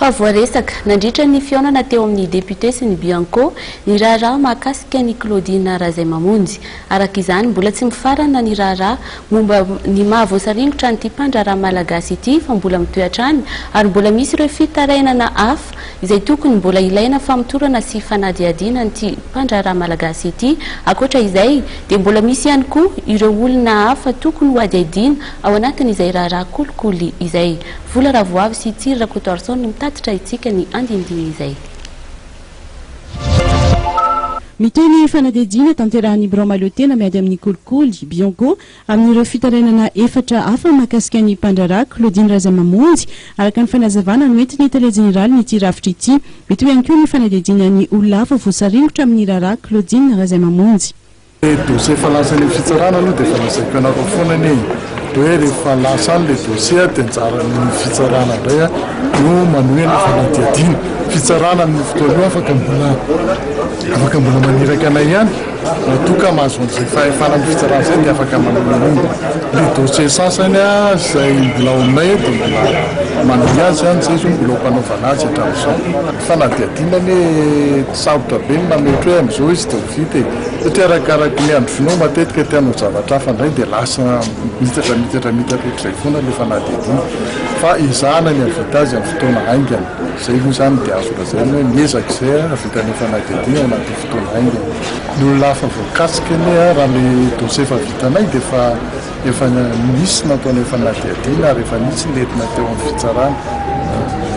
Fa voaresaka nandritra ny fionana teo amin'ny député sy ny Bianco ny raharaha mahakasika ny Claudine Razaimamonjy. Araka izany mbola tsy mifarana ny raharaha momba ny mahavoasaringotra n'ity mpandraharaha malagasy ity fa mbola mitoetrany ary mbola misy ireo fitarainana hafa izay tokony mbola ilaina famitorana sy fanadihadiana n'ity mpandraharaha malagasy ity. Akoatra izay dia mbola misy ihany koa ireo olona hafa tokony ho adiadiana ao anatin'izay raharaha kolikoly izay. Vola Ravoavy sy Tsirra Kotorson mitatitra itsika ny andindiny izay. Miteny fanadihadiana tanterahan'ny Bromaliotena miady amin'ny kolikoly Bianco amin'ireo fitarainana efatra hafa mahakasika ny mpandraharaha Claudine Razaimamonjy araka ny fanazavana noentiny Télé Générale n'ity rafitra ity. Mety ihany koa ny fanadihadiana ny olona hafa voasaringotra amin'ny raharaha Claudine Razaimamonjy. Dossier falasany fitsarana aloha dia falasaiko anareo foana ny hoe rehefa lasany le dossier dia anjaran'ny fitsarana indray no manohana fanadihadiana. Fitsarana amin'ny fotoana afaka mbola maniraka anay ihany toka mahazo an'izay fahefana amin'ny fitsarana izay dia afaka manonan'omba. Le dossier sasany izay mbola ao aminay dia mbola manohy azy ihany izay zao mbola mpanaovana azy hatramin'izao. Fanadihadiana ny sarotra be ny mametry hoe amin'izao izy dia ho vita satria arakaraka ny androvinao matetika tianao zavatra hafa indray dia lasa mitatra ohatr'izay foana ilay fanadihadiana fa izahana ny havita azy amin'ny fotoana haingana. Izay moa izany dia azo lazaina hoe miezaka izay havita ny fanadihadiana anaty fotoana haingana. Ny olona hafa voakasika ny raha ilay dossier efa vitanay dia efa misy nataonay fanadihadiana ary efa misy lentina teo amin'ny fitsarana.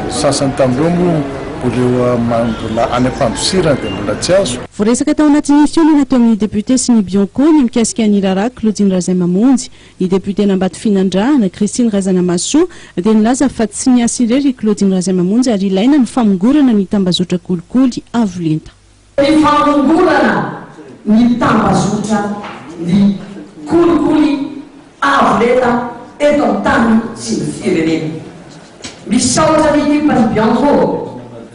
Sasany tamin'ireo moa mbola any am-pandosirana dia mbola tsy azo. Voaresaka tao anatin'ny fionana teo amin'ny député sy ny Bianco ny mikasika ny raharaha Claudine Razaimamonjy. Ny député n'Ambato Finandrahana Christine Razanamasoa dia nilaza fa tsy niasa irery Claudine Razaimamonjy ary ilaina ny famongorana ny tambazotra kolikoly avo lenta. Ny famongorana ny tambazotra ny kolikoly avo lenta eto amin'ny tany sy ny firenena. Misaotra ny ekipa ny Bianco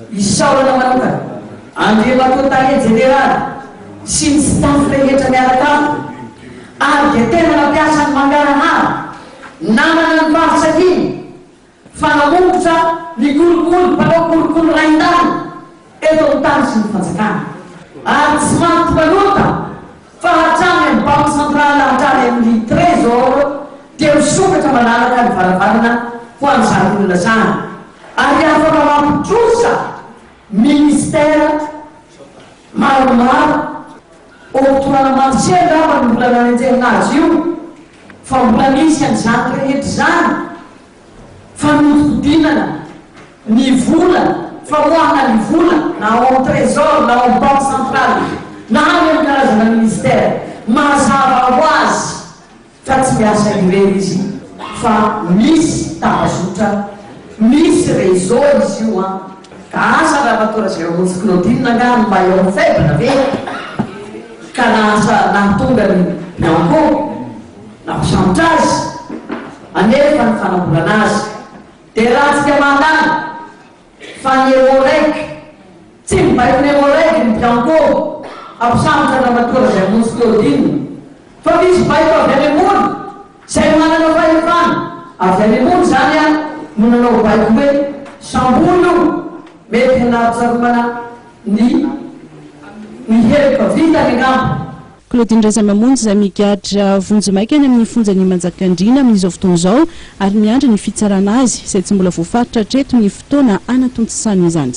isaorana manokana andriamatoa Télé Générale sy ny staff rehetra miaraka ary dia tena nampiasa ny mangarahara namana ny fahasahiana fanamongotra ny kolikoly mpanao kolikoly raindany eto amin'ny tany sy ny fanjakana ary tsy mampipanota fa hatrany amin'ny banque centrale hatrany amin'ny trésor dia misokatra manaraka ny varavarana ho amin'izany olona zany ary afaka mampitrosa ministère maromaro octroiana mensuel raha ny mbola nanenjehina azy io fa mbola misy an'izany rehetra zany fa nodinana ny vola famoahana ny vola na ao trésor na ao banque centrale na any amin'ny karazana ministère mazava ho azy fa tsy miasa irery izy fa misy tambazotra misy réseau izy io ka asa raha matora zay amonjy Claudine ngano mba eo amin'ny faible ve ka nasa nahatonga ny Bianco nampisangotra azy anefa ny fanambolana azy dia raha tsy dia mandany fa ny hémorragie tsy mibaiko ny hémorragie ny Bianco ampisangotra raha matora zay amonjy Claudine fa misy baiko avy any ambony zay manana fahefana avy any ambony zany mananao baiko hoe sambolo mety hanaritsaromana ny herika vita ny ngambo. Claudine Razaimamonjy izay migadra vonjomaika any amin'ny fonjany Manjakandriana amin'izao fotoana izao ary miandry ny fitsarana azy izay tsy mbola voafaritra hatreto ny fotoana anatontsisany izany.